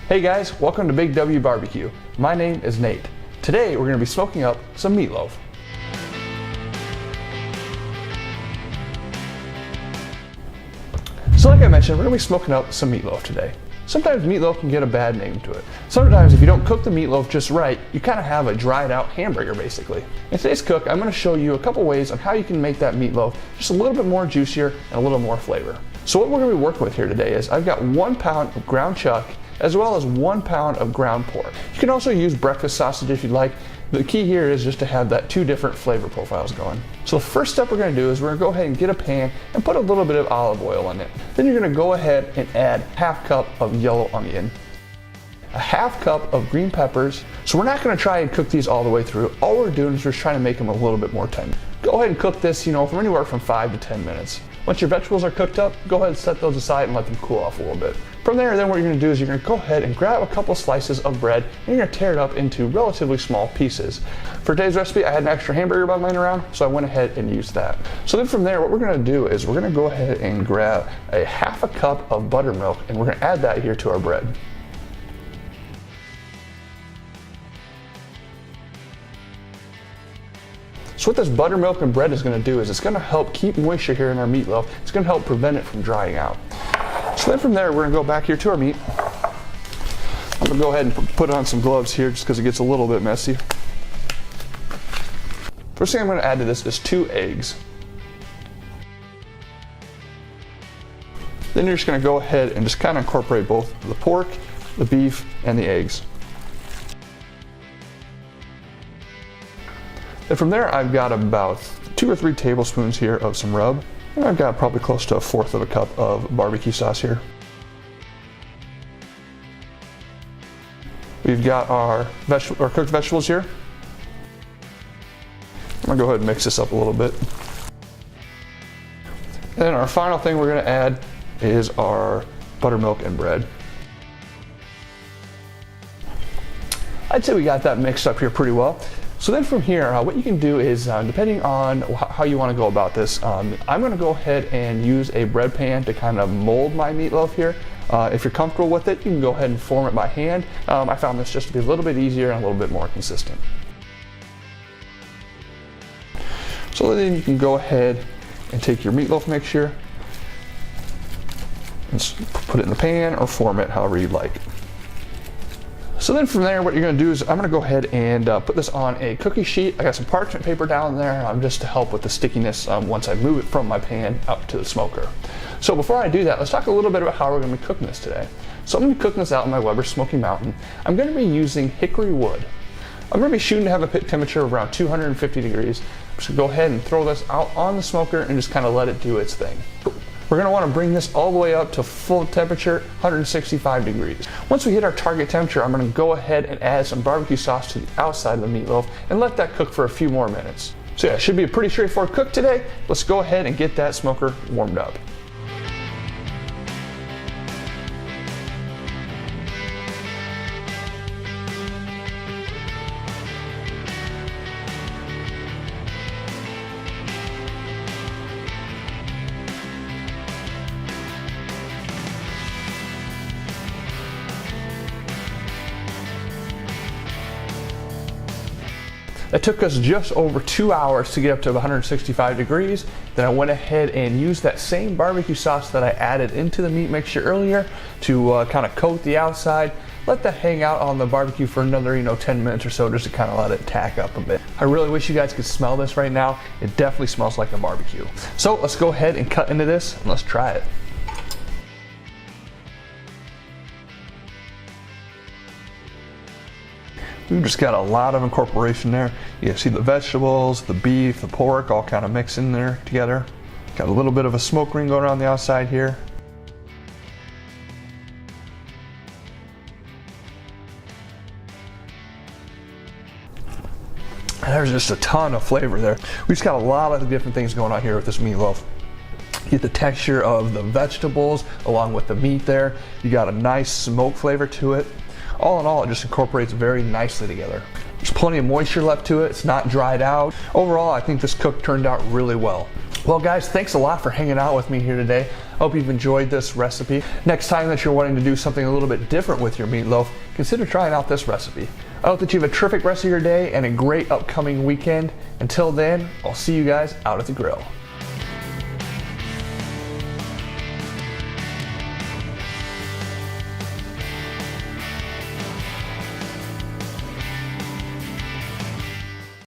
Hey guys, welcome to Big W Barbecue. My name is Nate. Today we're going to be smoking up some meatloaf. So like I mentioned, we're going to be smoking up some meatloaf today. Sometimes meatloaf can get a bad name to it. Sometimes if you don't cook the meatloaf just right, you kind of have a dried out hamburger basically. In today's cook, I'm going to show you a couple ways on how you can make that meatloaf just a little bit more juicier and a little more flavor. So what we're going to be working with here today is I've got 1 pound of ground chuck as well as 1 pound of ground pork. You can also use breakfast sausage if you'd like. The key here is just to have that 2 different flavor profiles going. So the first step we're going to do is we're going to go ahead and get a pan and put a little bit of olive oil in it. Then you're going to go ahead and add ½ cup of yellow onion, a ½ cup of green peppers. So we're not going to try and cook these all the way through. All we're doing is we're trying to make them a little bit more tender. Go ahead and cook this, from anywhere from 5 to 10 minutes. Once your vegetables are cooked up, go ahead and set those aside and let them cool off a little bit. From there, then what you're going to do is you're going to go ahead and grab a couple slices of bread and you're going to tear it up into relatively small pieces. For today's recipe, I had an extra hamburger bun laying around, so I went ahead and used that. So then from there, what we're going to do is we're going to go ahead and grab a ½ cup of buttermilk and we're going to add that here to our bread. So what this buttermilk and bread is going to do is it's going to help keep moisture here in our meatloaf. It's going to help prevent it from drying out. So then from there, we're going to go back here to our meat. I'm going to go ahead and put on some gloves here just because it gets a little bit messy. First thing I'm going to add to this is 2 eggs. Then you're just going to go ahead and just kind of incorporate both the pork, the beef, and the eggs. And from there, I've got about 2 or 3 tablespoons here of some rub. And I've got probably close to 1/4 cup of barbecue sauce here. We've got our cooked vegetables here. I'm gonna go ahead and mix this up a little bit. And then our final thing we're gonna add is our buttermilk and bread. I'd say we got that mixed up here pretty well. So then from here, what you can do is, depending on how you want to go about this, I'm going to go ahead and use a bread pan to kind of mold my meatloaf here. If you're comfortable with it, you can go ahead and form it by hand. I found this just to be a little bit easier and a little bit more consistent. So then you can go ahead and take your meatloaf mixture and put it in the pan or form it however you'd like. So then from there, what you're going to do is I'm going to go ahead and put this on a cookie sheet. I got some parchment paper down there just to help with the stickiness once I move it from my pan up to the smoker. So before I do that, let's talk a little bit about how we're going to be cooking this today. So I'm going to be cooking this out in my Weber Smoky Mountain. I'm going to be using hickory wood. I'm going to be shooting to have a pit temperature of around 250 degrees. So go ahead and throw this out on the smoker and just kind of let it do its thing. We're going to want to bring this all the way up to full temperature, 165 degrees. Once we hit our target temperature, I'm going to go ahead and add some barbecue sauce to the outside of the meatloaf and let that cook for a few more minutes. So yeah, it should be a pretty straightforward cook today. Let's go ahead and get that smoker warmed up. It took us just over 2 hours to get up to 165 degrees. Then I went ahead and used that same barbecue sauce that I added into the meat mixture earlier to kind of coat the outside. Let that hang out on the barbecue for another 10 minutes or so just to kind of let it tack up a bit. I really wish you guys could smell this right now. It definitely smells like a barbecue. So let's go ahead and cut into this and let's try it. We've just got a lot of incorporation there. You see the vegetables, the beef, the pork all kind of mixed in there together. Got a little bit of a smoke ring going around the outside here. And there's just a ton of flavor there. We just got a lot of different things going on here with this meatloaf. You get the texture of the vegetables along with the meat there. You got a nice smoke flavor to it. All in all, it just incorporates very nicely together. There's plenty of moisture left to it. It's not dried out. Overall, I think this cook turned out really well. Well guys, thanks a lot for hanging out with me here today. I hope you've enjoyed this recipe. Next time that you're wanting to do something a little bit different with your meatloaf, consider trying out this recipe. I hope that you have a terrific rest of your day and a great upcoming weekend. Until then, I'll see you guys out at the grill.